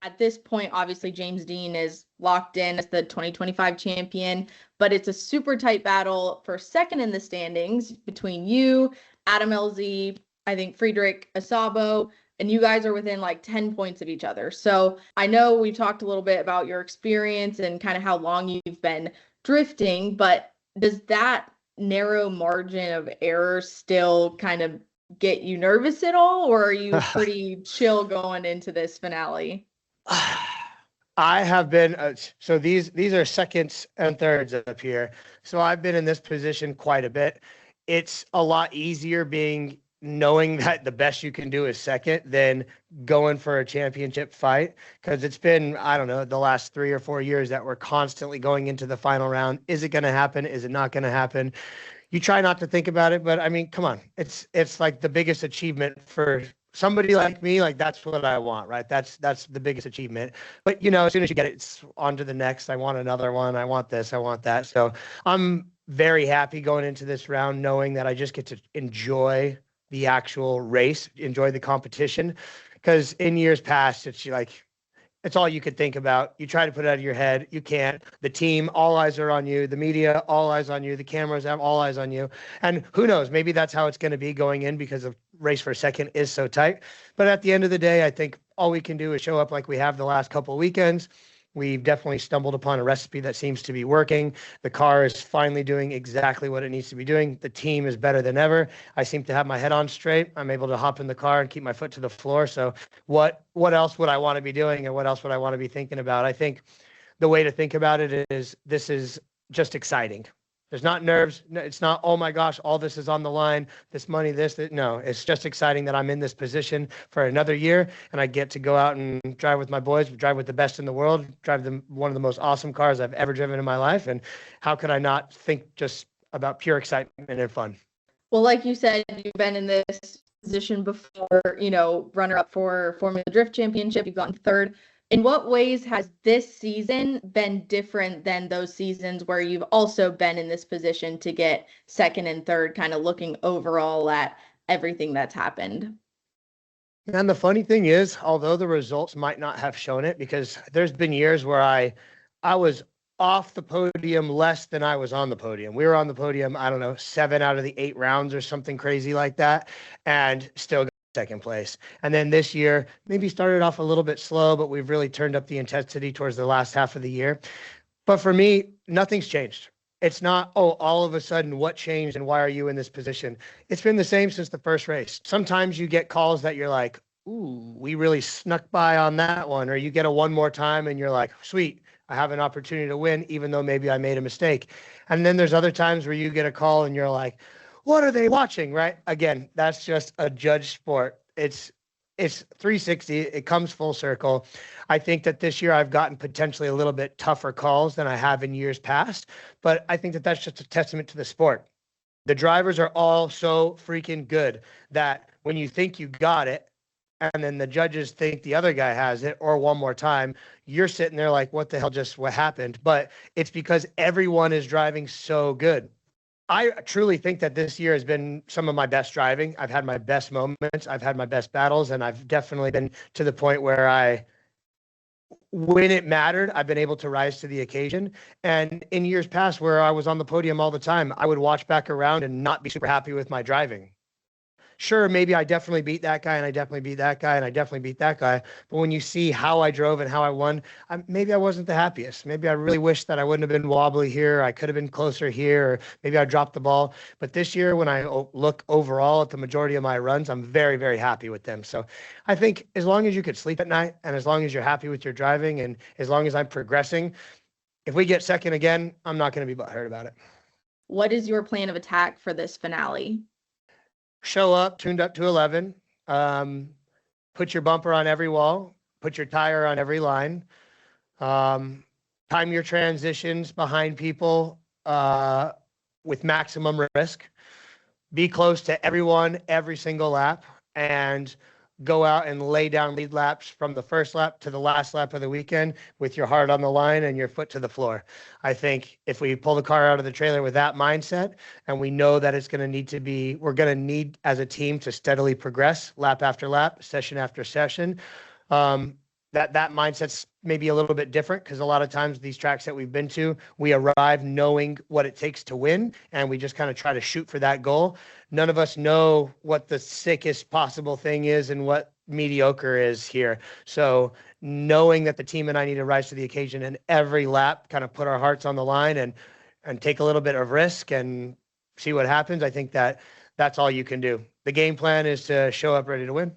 at this point, obviously James Dean is locked in as the 2025 champion, but it's a super tight battle for second in the standings between you, Adam LZ, I think Fredric, Aasbo, and you guys are within like 10 points of each other. So I know we've talked a little bit about your experience and kind of how long you've been drifting, but does that narrow margin of error still kind of get you nervous at all, or are you pretty chill going into this finale? I have been so these are seconds and thirds up here. So I've been in this position quite a bit. It's a lot easier knowing that the best you can do is second than going for a championship fight, because it's been, I don't know, the last 3 or 4 years that we're constantly going into the final round. Is it going to happen? Is it not going to happen? You try not to think about it, but I mean, come on. It's like the biggest achievement for somebody like me. Like, that's what I want, right? That's the biggest achievement. But, you know, as soon as you get it, it's on to the next. I want another one. I want this. I want that. So I'm very happy going into this round, knowing that I just get to enjoy the actual race, enjoy the competition. Because in years past, it's like, it's all you could think about. You try to put it out of your head. You can't. The team, all eyes are on you. The media, all eyes on you. The cameras have all eyes on you. And who knows, maybe that's how it's going to be going in, because the race for second is so tight. But at the end of the day, I think all we can do is show up like we have the last couple of weekends. We've definitely stumbled upon a recipe that seems to be working. The car is finally doing exactly what it needs to be doing. The team is better than ever. I seem to have my head on straight. I'm able to hop in the car and keep my foot to the floor. So what else would I want to be doing, and what else would I want to be thinking about? I think the way to think about it is, this is just exciting. There's not nerves. It's not, oh my gosh, all this is on the line, this money, this. No, it's just exciting that I'm in this position for another year, and I get to go out and drive with my boys, drive with the best in the world, drive one of the most awesome cars I've ever driven in my life. And how could I not think just about pure excitement and fun? Well, like you said, you've been in this position before, you know, runner up for Formula Drift Championship. You've gotten third. In what ways has this season been different than those seasons where you've also been in this position to get second and third, kind of looking overall at everything that's happened? And the funny thing is, although the results might not have shown it, because there's been years where I was off the podium less than I was on the podium. We were on the podium, I don't know, 7 out of the 8 rounds or something crazy like that, and still got second place. And then this year, maybe started off a little bit slow, but we've really turned up the intensity towards the last half of the year. But for me, nothing's changed. It's not, oh, all of a sudden, what changed and why are you in this position? It's been the same since the first race. Sometimes you get calls that you're like, ooh, we really snuck by on that one. Or you get a one more time and you're like, sweet, I have an opportunity to win, even though maybe I made a mistake. And then there's other times where you get a call and you're like, what are they watching, right? Again, that's just a judge sport. It's 360. It comes full circle. I think that this year I've gotten potentially a little bit tougher calls than I have in years past, but I think that that's just a testament to the sport. The drivers are all so freaking good that when you think you got it, and then the judges think the other guy has it, or one more time, you're sitting there like, what the hell what happened? But it's because everyone is driving so good. I truly think that this year has been some of my best driving. I've had my best moments. I've had my best battles, and I've definitely been to the point where when it mattered, I've been able to rise to the occasion. And in years past where I was on the podium all the time, I would watch back around and not be super happy with my driving. Sure, maybe I definitely beat that guy, and I definitely beat that guy, and I definitely beat that guy. But when you see how I drove and how I won, maybe I wasn't the happiest. Maybe I really wish that I wouldn't have been wobbly here. I could have been closer here, or maybe I dropped the ball. But this year, when I look overall at the majority of my runs, I'm very, very happy with them. So I think as long as you could sleep at night, and as long as you're happy with your driving, and as long as I'm progressing, if we get second again, I'm not going to be butthurt about it. What is your plan of attack for this finale? Show up tuned up to 11, put your bumper on every wall, put your tire on every line, time your transitions behind people with maximum risk, be close to everyone every single lap, and go out and lay down lead laps from the first lap to the last lap of the weekend with your heart on the line and your foot to the floor. I think if we pull the car out of the trailer with that mindset, and we know that it's going to need to be, we're going to need as a team to steadily progress lap after lap, session after session. that mindset's maybe a little bit different, because a lot of times these tracks that we've been to, we arrive knowing what it takes to win, and we just kind of try to shoot for that goal. None of us know what the sickest possible thing is and what mediocre is here. So knowing that the team and I need to rise to the occasion, and every lap kind of put our hearts on the line and take a little bit of risk and see what happens. I think that that's all you can do. The game plan is to show up ready to win.